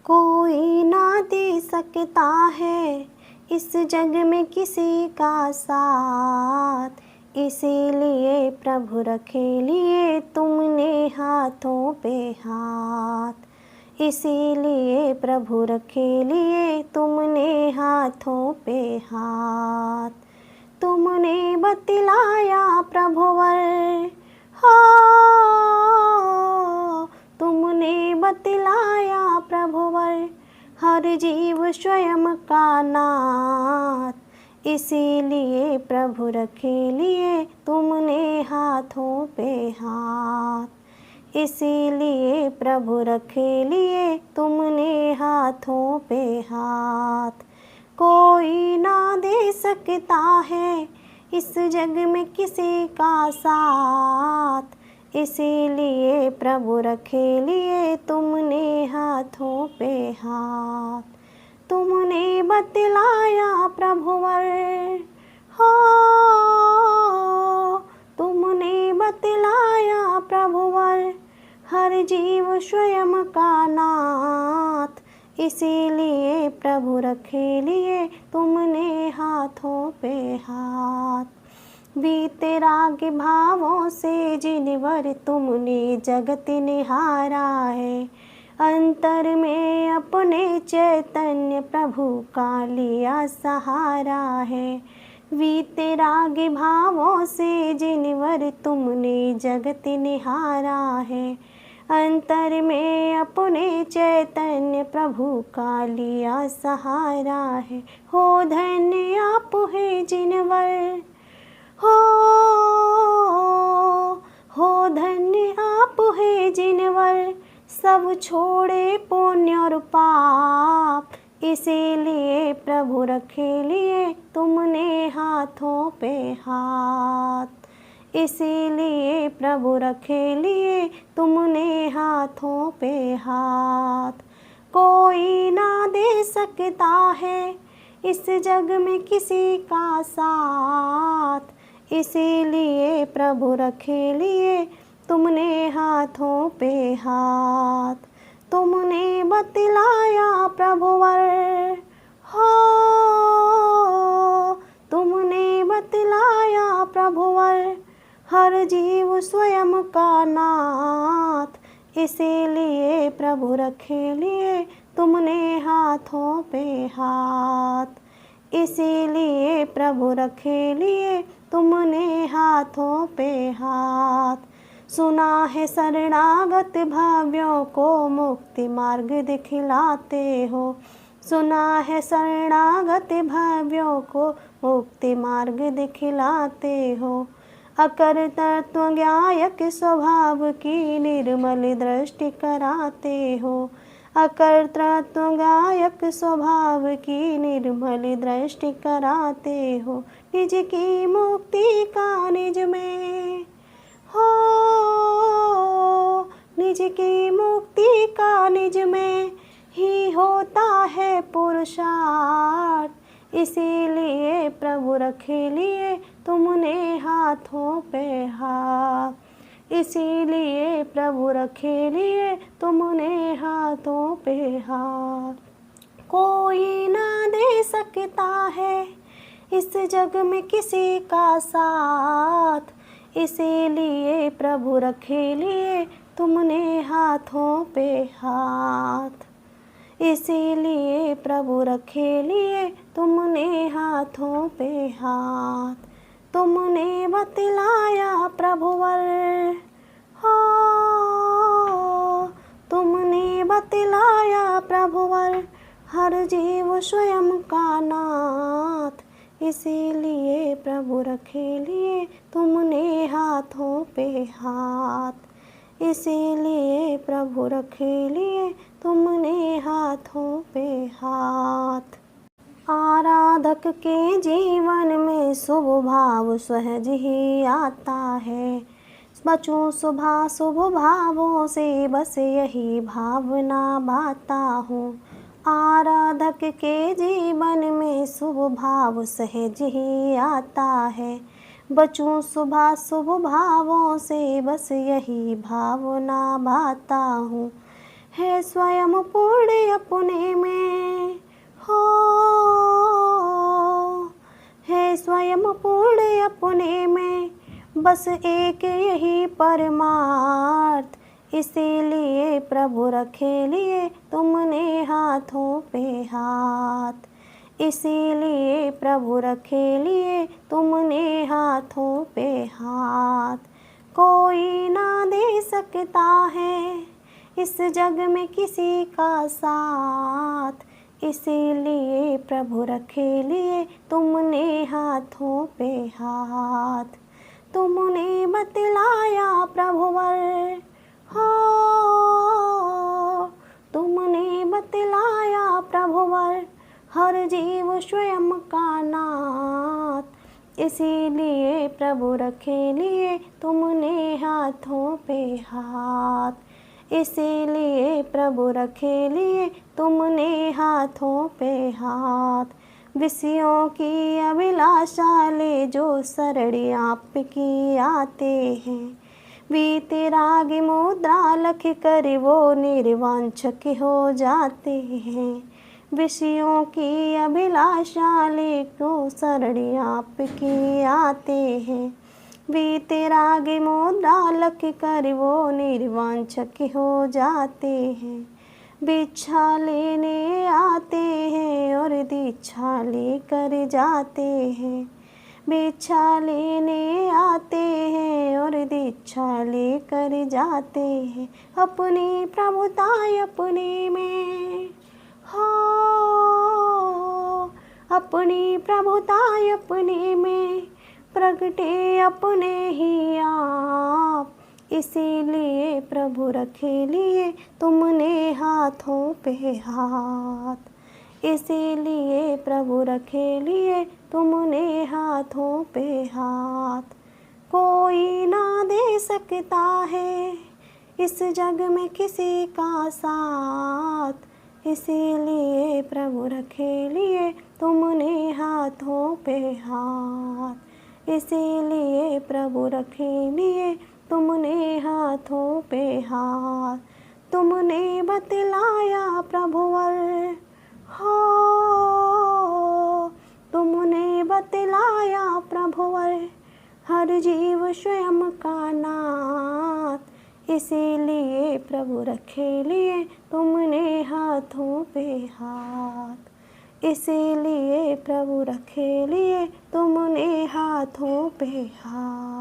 कोई ना दे सकता है इस जग में किसी का साथ, इसीलिए प्रभु रखे लिए तुमने हाथों पे हाथ, इसीलिए प्रभु रखे लिए तुमने हाथों पे हाथ। तुमने बतलाया प्रभुवर, हो तुमने बतलाया प्रभुवर, हर जीव स्वयं का नाथ, इसीलिए प्रभु रखे लिए तुमने हाथों पे हाथ, इसीलिए प्रभु रखे लिए तुमने हाथों पे हाथ। कोई ना दे सकता है इस जग में किसी का साथ, इसीलिए प्रभु रखे लिए तुमने हाथों पे हाथ। तुमने बतलाया प्रभुवर, हो तुमने बतलाया प्रभुवर, हर जीव स्वयं का नाथ, इसीलिए प्रभु रखे लिए तुमने हाथों पे हाथ। बीते राग भावों से जिनवर तुमने जगत निहारा है, अंतर में अपने चैतन्य प्रभु का लिया सहारा है। बीते राग भावों से जिनवर तुमने जगत निहारा है, अंतर में अपने चैतन्य प्रभु का लिया सहारा है। हो धन्य आप है जिनवर, हो धन्य आप है जिनवर, सब छोड़े पुण्य और पाप, इसीलिए प्रभु रखे लिए तुमने हाथों पे हाथ, इसीलिए प्रभु रखे लिए तुमने हाथों पे हाथ। कोई ना दे सकता है इस जग में किसी का साथ, इसीलिए प्रभु रखे लिए तुमने हाथों पे हाथ। तुमने बतलाया प्रभुवर, हो तुमने बतलाया प्रभुवर, हर जीव स्वयं का नाथ, इसीलिए प्रभु रखे लिए तुमने हाथों पे हाथ, इसीलिए प्रभु रखे लिए तुमने हाथों पे हाथ। सुना है शरणागत भावियों को मुक्ति मार्ग दिखलाते हो, सुना है शरणागत भावियों को मुक्ति मार्ग दिखलाते हो। अकर तत्व ज्ञायक स्वभाव की निर्मल दृष्टि कराते हो, अकर तत्व गायक स्वभाव की निर्मल दृष्टि कराते हो। निज की मुक्ति का निज में, हो निज की मुक्ति का निज में ही होता है पुरुषार्थ, इसीलिए प्रभु रखे लिए तुमने हाथों पे हाथ, इसीलिए प्रभु रखे लिए तुमने हाथों पे हाथ। कोई ना दे सकता है इस जग में किसी का साथ, इसीलिए प्रभु रखे लिए तुमने हाथों पे हाथ, इसीलिए प्रभु रखे लिए तुमने हाथों पे हाथ। तुमने बतलाया प्रभुवर, हो तुमने बतलाया प्रभुवर, हर जीव स्वयं का नाथ, इसीलिए प्रभु रखे लिए तुमने हाथों पे हाथ, इसीलिए प्रभु रखे लिए तुमने हाथों पे हाथ। आराधक के जीवन में शुभ भाव सहज ही आता है, बचूं शुभ भावों से बस यही भावना बाता हूँ। आराधक के जीवन में शुभ भाव सहज ही आता है, बचूं शुभ भावों से बस यही भावना भाता हूँ। है स्वयं पूर्ण अपने में हो, है स्वयं पूर्ण अपने में, बस एक यही परमार्थ, इसीलिए प्रभु रखे लिए तुमने हाथों पे हाथ, इसीलिए प्रभु रखे लिए तुमने हाथों पे हाथ। कोई ना दे सकता है इस जग में किसी का साथ, इसीलिए प्रभु रखे लिए तुमने हाथों पे हाथ। तुमने बतलाया प्रभुवर हो, तुमने बतलाया प्रभुवर, हर जीव स्वयं का नाथ, इसीलिए प्रभु रखे लिए तुमने हाथों पे हाथ, इसीलिए प्रभु रखे लिए तुमने हाथों पे हाथ। विषयों की अभिलाषा ले जो शरणी आपकी आते हैं, वीतरागी मुद्रा लख कर वो निर्वांछक हो जाते हैं। विषयों की अभिलाषा ले जो शरणी आपकी आते हैं, वीतरागी मुद्रा लख कर वो निर्वांछक हो जाते हैं। भिक्षा लेने आते हैं और दीक्षा लेकर जाते हैं, भिक्षा लेने आते हैं और दीक्षा लेकर जाते हैं। अपनी प्रभुता अपने में हो, अपनी प्रभुता अपने में, प्रगटे अपने ही आप, इसीलिए प्रभु रखे लिए तुमने हाथों पे हाथ, इसीलिए प्रभु रखे लिए तुमने हाथों पे हाथ। कोई ना दे सकता है इस जग में किसी का साथ, इसीलिए प्रभु रखे लिए तुमने हाथों पे हाथ, इसीलिए प्रभु रखे लिए तुमने हाथों पे हाथ। तुमने बतलाया प्रभुवर हो, तुमने बतलाया प्रभुवर, हर जीव स्वयं का नाथ, इसीलिए प्रभु रखे लिए तुमने हाथों पे हाथ, इसीलिए प्रभु रखे लिए तुमने हाथों पे हाथ।